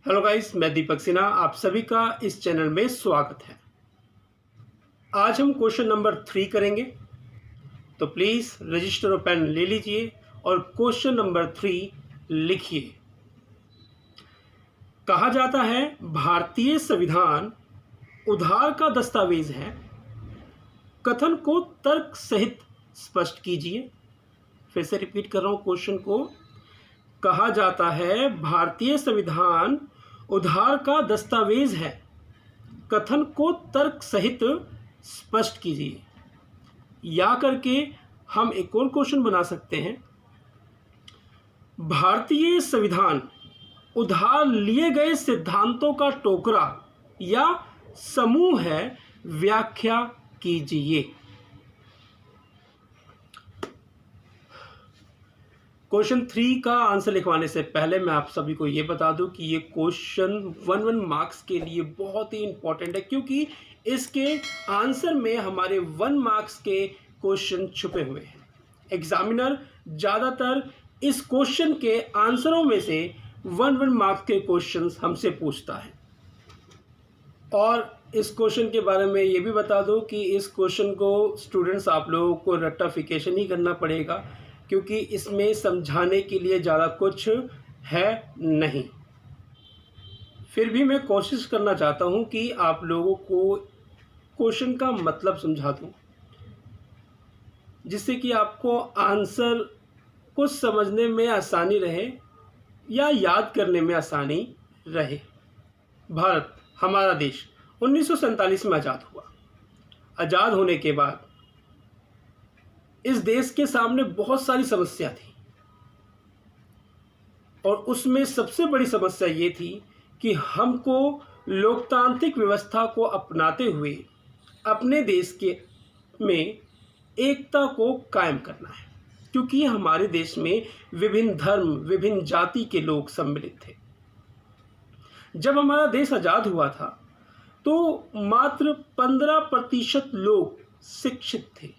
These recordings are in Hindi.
हेलो गाइस, मैं दीपक सिन्हा। आप सभी का इस चैनल में स्वागत है। आज हम क्वेश्चन नंबर 3 करेंगे, तो प्लीज़ रजिस्टर और पेन ले लीजिए और क्वेश्चन नंबर 3 लिखिए। कहा जाता है भारतीय संविधान उधार का दस्तावेज है, कथन को तर्क सहित स्पष्ट कीजिए। फिर से रिपीट कर रहा हूँ क्वेश्चन को। कहा जाता है भारतीय संविधान उधार का दस्तावेज है, कथन को तर्क सहित स्पष्ट कीजिए। या करके हम एक और क्वेश्चन बना सकते हैं। भारतीय संविधान उधार लिए गए सिद्धांतों का टोकरा या समूह है, व्याख्या कीजिए। क्वेश्चन 3 का आंसर लिखवाने से पहले मैं आप सभी को ये बता दूं कि ये क्वेश्चन 1 मार्क्स के लिए बहुत ही इंपॉर्टेंट है, क्योंकि इसके आंसर में हमारे 1 मार्क्स के क्वेश्चन छुपे हुए हैं। एग्जामिनर ज़्यादातर इस क्वेश्चन के आंसरों में से 1 मार्क्स के क्वेश्चंस हमसे पूछता है। और इस क्वेश्चन के बारे में ये भी बता दूं कि इस क्वेश्चन को स्टूडेंट्स आप लोगों को रेक्टिफिकेशन ही करना पड़ेगा, क्योंकि इसमें समझाने के लिए ज़्यादा कुछ है नहीं। फिर भी मैं कोशिश करना चाहता हूं कि आप लोगों को क्वेश्चन का मतलब समझा दूं, जिससे कि आपको आंसर को समझने में आसानी रहे या याद करने में आसानी रहे। भारत हमारा देश 1947 में आज़ाद हुआ। आज़ाद होने के बाद इस देश के सामने बहुत सारी समस्या थी, और उसमें सबसे बड़ी समस्या ये थी कि हमको लोकतांत्रिक व्यवस्था को अपनाते हुए अपने देश के में एकता को कायम करना है, क्योंकि हमारे देश में विभिन्न धर्म, विभिन्न जाति के लोग सम्मिलित थे। जब हमारा देश आज़ाद हुआ था तो मात्र 15% लोग शिक्षित थे,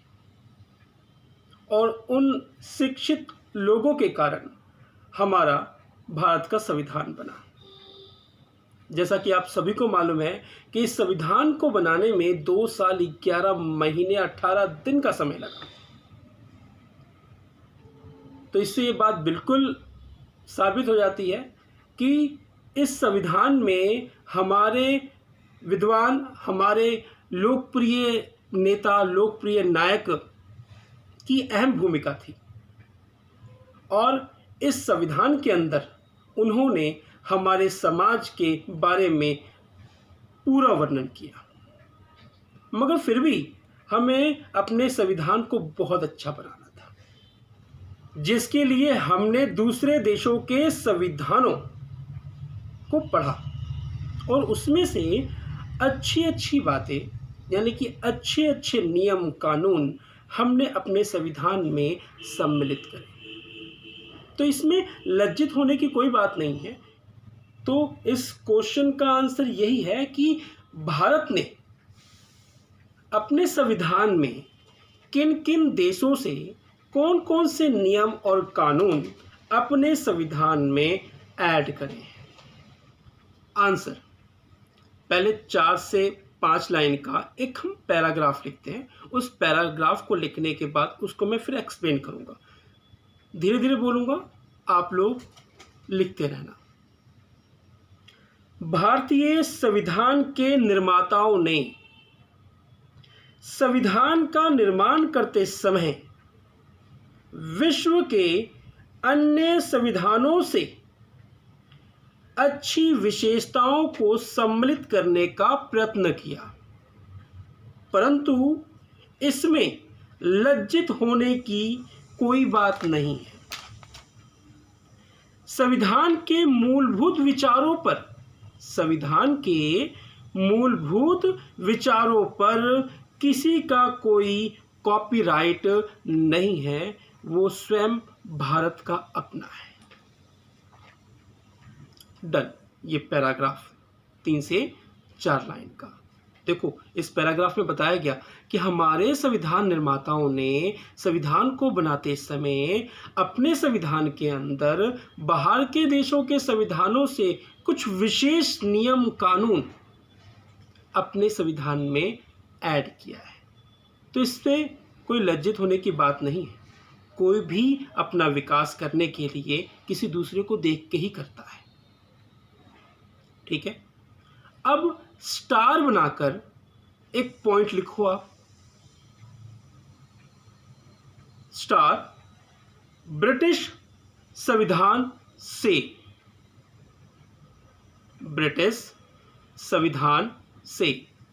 और उन शिक्षित लोगों के कारण हमारा भारत का संविधान बना। जैसा कि आप सभी को मालूम है कि इस संविधान को बनाने में 2 साल 11 महीने 18 दिन का समय लगा। तो इससे ये बात बिल्कुल साबित हो जाती है कि इस संविधान में हमारे विद्वान, हमारे लोकप्रिय नेता, लोकप्रिय नायक की अहम भूमिका थी, और इस संविधान के अंदर उन्होंने हमारे समाज के बारे में पूरा वर्णन किया। मगर फिर भी हमें अपने संविधान को बहुत अच्छा बनाना था, जिसके लिए हमने दूसरे देशों के संविधानों को पढ़ा, और उसमें से अच्छी अच्छी बातें, यानी कि अच्छे अच्छे नियम कानून हमने अपने संविधान में सम्मिलित करे। तो इसमें लज्जित होने की कोई बात नहीं है। तो इस क्वेश्चन का आंसर यही है कि भारत ने अपने संविधान में किन किन देशों से कौन कौन से नियम और कानून अपने संविधान में ऐड करे। आंसर पहले 4 से 5 लाइन का एक हम पैराग्राफ लिखते हैं। उस पैराग्राफ को लिखने के बाद उसको मैं फिर एक्सप्लेन करूंगा, धीरे धीरे बोलूंगा, आप लोग लिखते रहना। भारतीय संविधान के निर्माताओं ने संविधान का निर्माण करते समय विश्व के अन्य संविधानों से अच्छी विशेषताओं को सम्मिलित करने का प्रयत्न किया, परंतु इसमें लज्जित होने की कोई बात नहीं है। संविधान के मूलभूत विचारों पर किसी का कोई कॉपीराइट नहीं है, वो स्वयं भारत का अपना है। डन। ये पैराग्राफ 3 से 4 लाइन का। देखो, इस पैराग्राफ में बताया गया कि हमारे संविधान निर्माताओं ने संविधान को बनाते समय अपने संविधान के अंदर बाहर के देशों के संविधानों से कुछ विशेष नियम कानून अपने संविधान में ऐड किया है। तो इसमें कोई लज्जित होने की बात नहीं है। कोई भी अपना विकास करने के लिए किसी दूसरे को देख के ही करता है। ठीक है, अब स्टार बनाकर एक पॉइंट लिखो आप। स्टार ब्रिटिश संविधान से, ब्रिटिश संविधान से,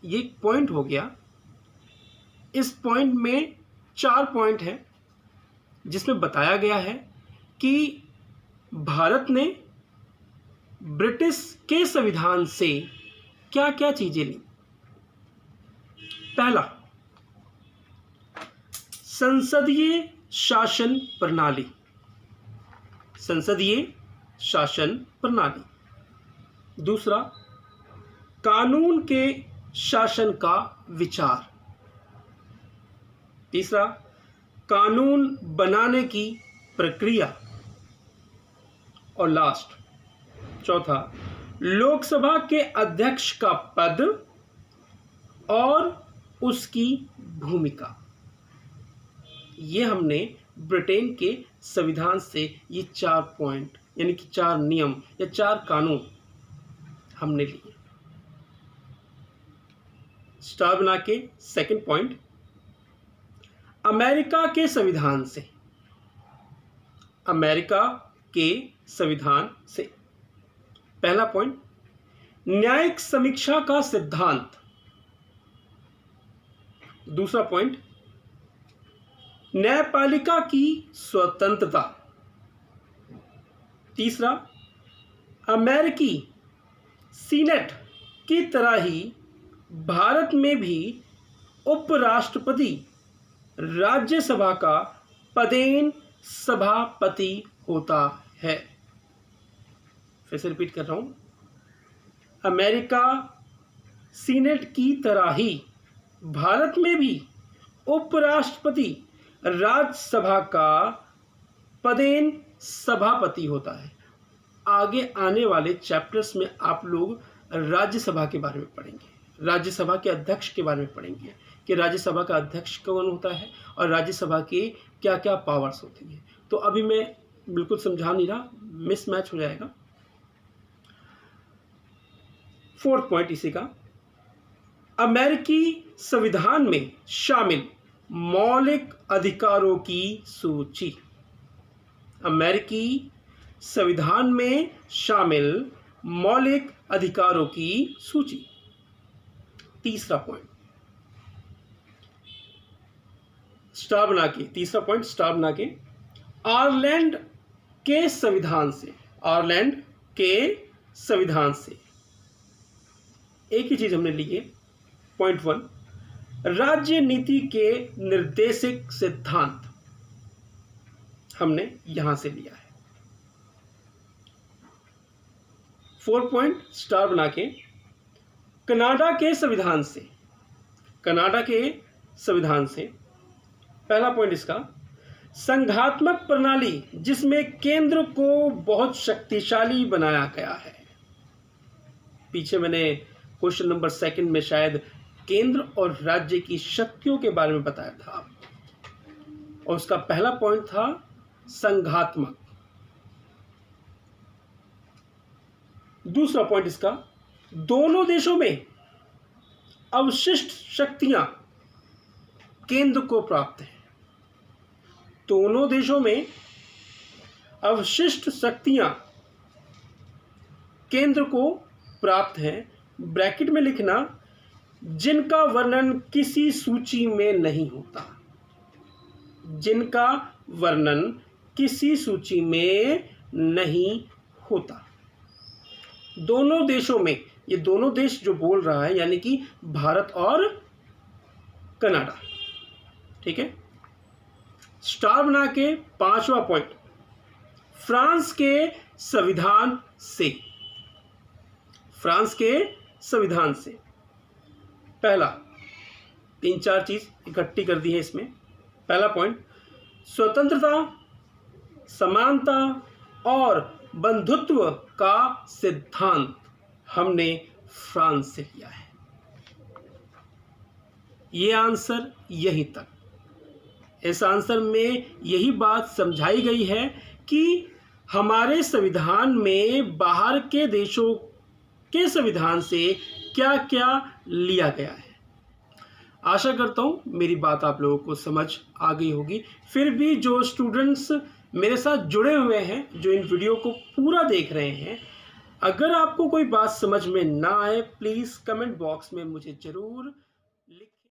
ये एक पॉइंट हो गया। इस पॉइंट में 4 पॉइंट हैं जिसमें बताया गया है कि भारत ने ब्रिटिश के संविधान से क्या क्या चीजें ली। पहला, संसदीय शासन प्रणाली, संसदीय शासन प्रणाली। दूसरा, कानून के शासन का विचार। तीसरा, कानून बनाने की प्रक्रिया। और लास्ट, चौथा, लोकसभा के अध्यक्ष का पद और उसकी भूमिका। ये हमने ब्रिटेन के संविधान से ये 4 पॉइंट यानी कि 4 नियम या 4 कानून हमने लिए। स्टार बना के सेकंड पॉइंट, अमेरिका के संविधान से, अमेरिका के संविधान से। पहला पॉइंट, न्यायिक समीक्षा का सिद्धांत। दूसरा पॉइंट, न्यायपालिका की स्वतंत्रता। तीसरा, अमेरिकी सीनेट की तरह ही भारत में भी उपराष्ट्रपति राज्यसभा का पदेन सभापति होता है। फिर से रिपीट कर रहा हूं, अमेरिका सीनेट की तरह ही भारत में भी उपराष्ट्रपति राज्यसभा का पदेन सभापति होता है। आगे आने वाले चैप्टर्स में आप लोग राज्यसभा के बारे में पढ़ेंगे, राज्यसभा के अध्यक्ष के बारे में पढ़ेंगे कि राज्यसभा का अध्यक्ष कौन होता है और राज्यसभा की क्या क्या पावर्स होती है। तो अभी मैं बिल्कुल समझा नहीं रहा, मिसमैच हो जाएगा। 4th पॉइंट इसी का, अमेरिकी संविधान में शामिल मौलिक अधिकारों की सूची। अमेरिकी संविधान में शामिल मौलिक अधिकारों की सूची। तीसरा पॉइंट, स्टार बना के, तीसरा पॉइंट स्टार बना के, आयरलैंड के संविधान से, आयरलैंड के संविधान से। एक ही चीज हमने ली है। पॉइंट 1, राज्य नीति के निर्देशक सिद्धांत हमने यहां से लिया है। 4 पॉइंट स्टार बना के, कनाडा के संविधान से, कनाडा के संविधान से। पहला पॉइंट इसका, संघात्मक प्रणाली जिसमें केंद्र को बहुत शक्तिशाली बनाया गया है। पीछे मैंने क्वेश्चन नंबर 2 में शायद केंद्र और राज्य की शक्तियों के बारे में बताया था और उसका पहला पॉइंट था संघात्मक। दूसरा पॉइंट इसका, दोनों देशों में अवशिष्ट शक्तियां केंद्र को प्राप्त है। दोनों देशों में अवशिष्ट शक्तियां केंद्र को प्राप्त है। ब्रैकेट में लिखना, जिनका वर्णन किसी सूची में नहीं होता, जिनका वर्णन किसी सूची में नहीं होता। दोनों देशों में, ये दोनों देश जो बोल रहा है यानी कि भारत और कनाडा। ठीक है, स्टार बना के 5वां पॉइंट, फ्रांस के संविधान से, फ्रांस के संविधान से। पहला 3-4 चीज़ इकट्ठी कर दी है इसमें। पहला पॉइंट, स्वतंत्रता, समानता और बंधुत्व का सिद्धांत हमने फ्रांस से लिया है। ये आंसर यहीं तक। इस आंसर में यही बात समझाई गई है कि हमारे संविधान में बाहर के देशों के संविधान से क्या क्या लिया गया है। आशा करता हूँ मेरी बात आप लोगों को समझ आ गई होगी। फिर भी जो स्टूडेंट्स मेरे साथ जुड़े हुए हैं, जो इन वीडियो को पूरा देख रहे हैं, अगर आपको कोई बात समझ में ना आए प्लीज़ कमेंट बॉक्स में मुझे ज़रूर